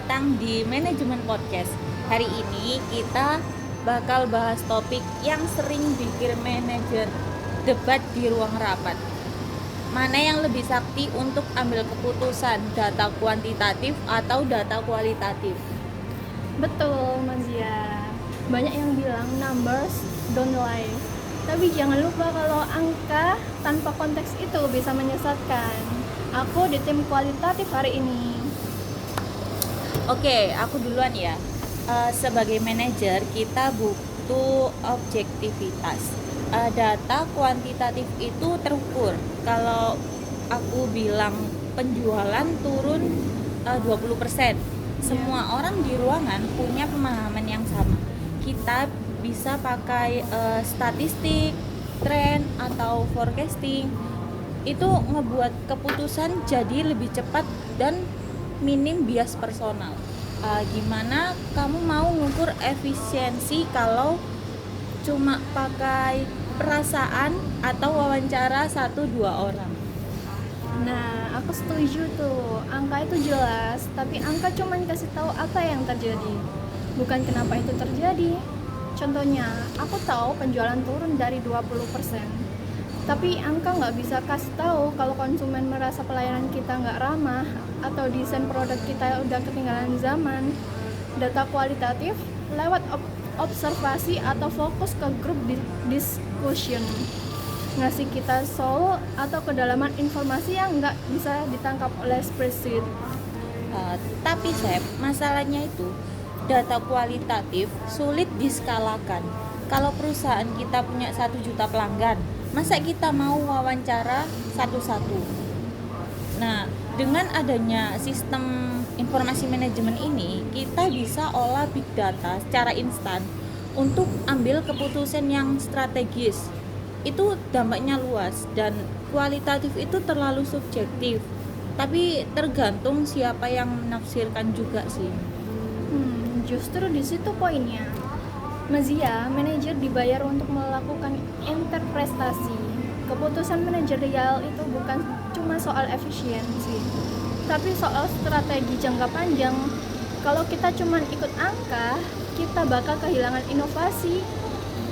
datang di Manajemen Podcast. Hari ini kita bakal bahas topik yang sering bikin manajer debat di ruang rapat. Mana yang lebih sakti untuk ambil keputusan, data kuantitatif atau data kualitatif? Betul, Mazia. Banyak yang bilang numbers don't lie. Tapi jangan lupa kalau angka tanpa konteks itu bisa menyesatkan. Aku di tim kualitatif hari ini. Oke, aku duluan ya. Sebagai manajer kita butuh objektivitas. Data kuantitatif itu terukur. Kalau aku bilang penjualan turun 20%, semua orang di ruangan punya pemahaman yang sama. Kita bisa pakai statistik, tren atau forecasting. Itu ngebuat keputusan jadi lebih cepat dan minim bias personal. Gimana kamu mau ngukur efisiensi kalau cuma pakai perasaan atau wawancara 1-2 orang? Nah, aku setuju tuh. Angka itu jelas, tapi angka cuma kasih tahu apa yang terjadi, bukan kenapa itu terjadi. Contohnya, aku tahu penjualan turun dari 20%. Tapi angka nggak bisa kasih tahu kalau konsumen merasa pelayanan kita nggak ramah atau desain produk kita udah ketinggalan zaman. Data kualitatif lewat observasi atau fokus ke grup discussion, ngasih kita soul atau kedalaman informasi yang nggak bisa ditangkap oleh spreadsheet. Tapi Chef, masalahnya itu data kualitatif sulit diskalakan. Kalau perusahaan kita punya 1 juta pelanggan, masa kita mau wawancara satu-satu? Nah, dengan adanya sistem informasi manajemen ini, kita bisa olah big data secara instan untuk ambil keputusan yang strategis. Itu dampaknya luas dan kualitatif itu terlalu subjektif. Tapi tergantung siapa yang menafsirkan juga sih. Justru di situ poinnya. Mazia, manajer dibayar untuk melakukan interpretasi. Keputusan manajerial itu bukan cuma soal efisiensi, tapi soal strategi jangka panjang. Kalau kita cuma ikut angka, kita bakal kehilangan inovasi.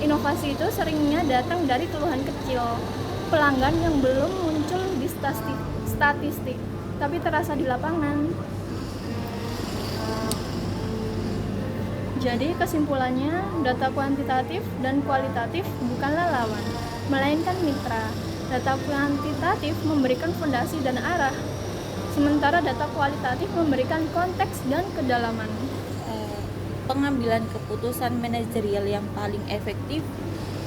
Inovasi itu seringnya datang dari keluhan kecil, pelanggan yang belum muncul di statistik, tapi terasa di lapangan. Jadi kesimpulannya, data kuantitatif dan kualitatif bukanlah lawan, melainkan mitra. Data kuantitatif memberikan fondasi dan arah, sementara data kualitatif memberikan konteks dan kedalaman. Pengambilan keputusan manajerial yang paling efektif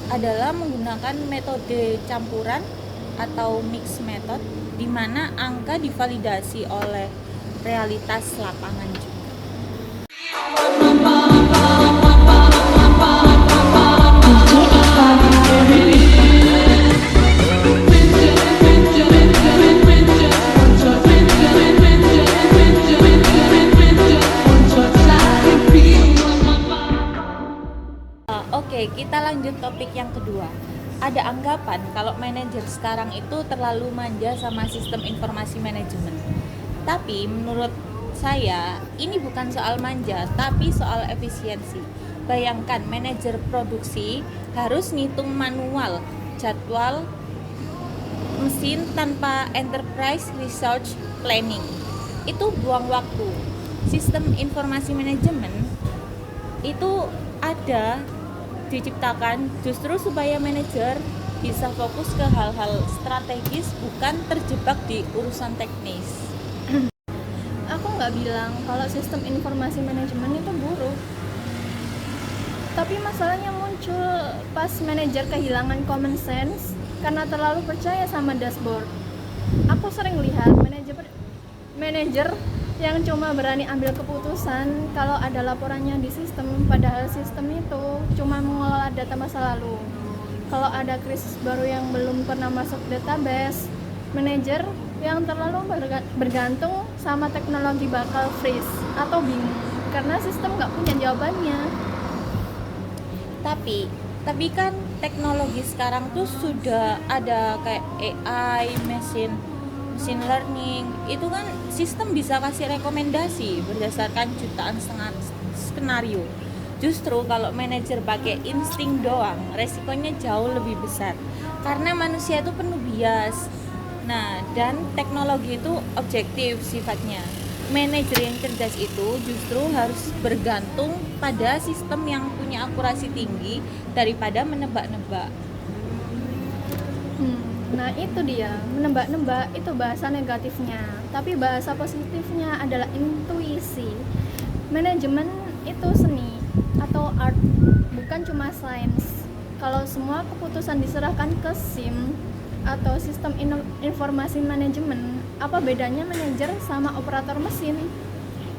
adalah menggunakan metode campuran atau mix method, di mana angka divalidasi oleh realitas lapangan juga. Oke, kita lanjut topik yang kedua. Ada anggapan kalau manajer sekarang itu terlalu manja sama sistem informasi manajemen. Tapi menurut saya, ini bukan soal manja, tapi soal efisiensi. Bayangkan manajer produksi harus ngitung manual jadwal mesin tanpa enterprise research planning. Itu buang waktu. Sistem informasi manajemen itu ada diciptakan justru supaya manajer bisa fokus ke hal-hal strategis, bukan terjebak di urusan teknis. Aku nggak bilang kalau sistem informasi manajemen itu buruk, tapi masalahnya muncul pas manajer kehilangan common sense karena terlalu percaya sama dashboard. Aku sering lihat manajer yang cuma berani ambil keputusan kalau ada laporannya di sistem, padahal sistem itu cuma mengelola data masa lalu. Kalau ada krisis baru yang belum pernah masuk database, manajer yang terlalu bergantung sama teknologi bakal freeze atau bingung karena sistem nggak punya jawabannya. Tapi kan teknologi sekarang tuh sudah ada kayak AI, machine machine learning, itu kan sistem bisa kasih rekomendasi berdasarkan jutaan skenario. Justru kalau manajer pakai insting doang, resikonya jauh lebih besar karena manusia itu penuh bias. Nah, dan teknologi itu objektif sifatnya. Manajer yang cerdas itu justru harus bergantung pada sistem yang punya akurasi tinggi daripada menebak-nebak. Nah itu dia, menebak-nebak itu bahasa negatifnya, tapi bahasa positifnya adalah intuisi. Manajemen itu seni atau art, bukan cuma sains. Kalau semua keputusan diserahkan ke SIM atau sistem informasi manajemen, apa bedanya manajer sama operator mesin?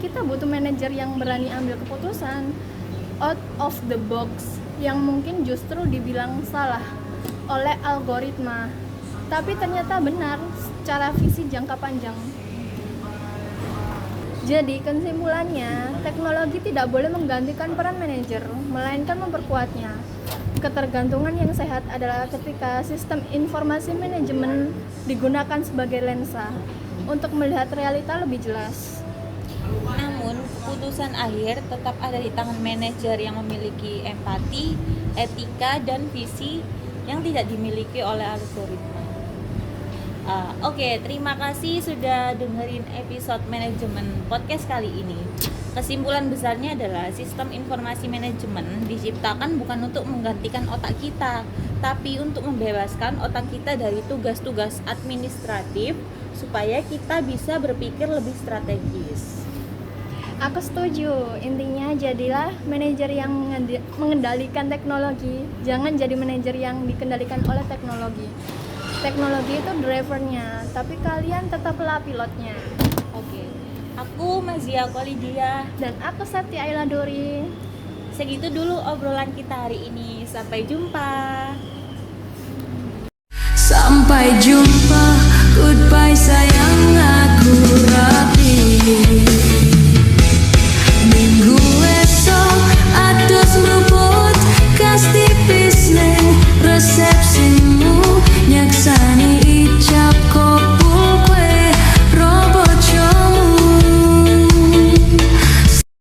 Kita butuh manajer yang berani ambil keputusan out of the box, yang mungkin justru dibilang salah oleh algoritma, tapi ternyata benar secara visi jangka panjang. Jadi kesimpulannya, teknologi tidak boleh menggantikan peran manajer, melainkan memperkuatnya. Ketergantungan yang sehat adalah ketika sistem informasi manajemen digunakan sebagai lensa untuk melihat realita lebih jelas. Namun, keputusan akhir tetap ada di tangan manajer yang memiliki empati, etika, dan visi yang tidak dimiliki oleh algoritma. Oke, terima kasih sudah dengerin episode manajemen podcast kali ini. Kesimpulan besarnya adalah sistem informasi manajemen diciptakan bukan untuk menggantikan otak kita, tapi untuk membebaskan otak kita dari tugas-tugas administratif supaya kita bisa berpikir lebih strategis. Aku setuju, intinya jadilah manajer yang mengendalikan teknologi, jangan jadi manajer yang dikendalikan oleh teknologi. Teknologi itu drivernya, tapi kalian tetaplah pilotnya. Oke, aku Mazia Kolidia. Dan aku Satya Ailadori. Segitu dulu obrolan kita hari ini. Sampai jumpa. Sampai jumpa, goodbye sayang, aku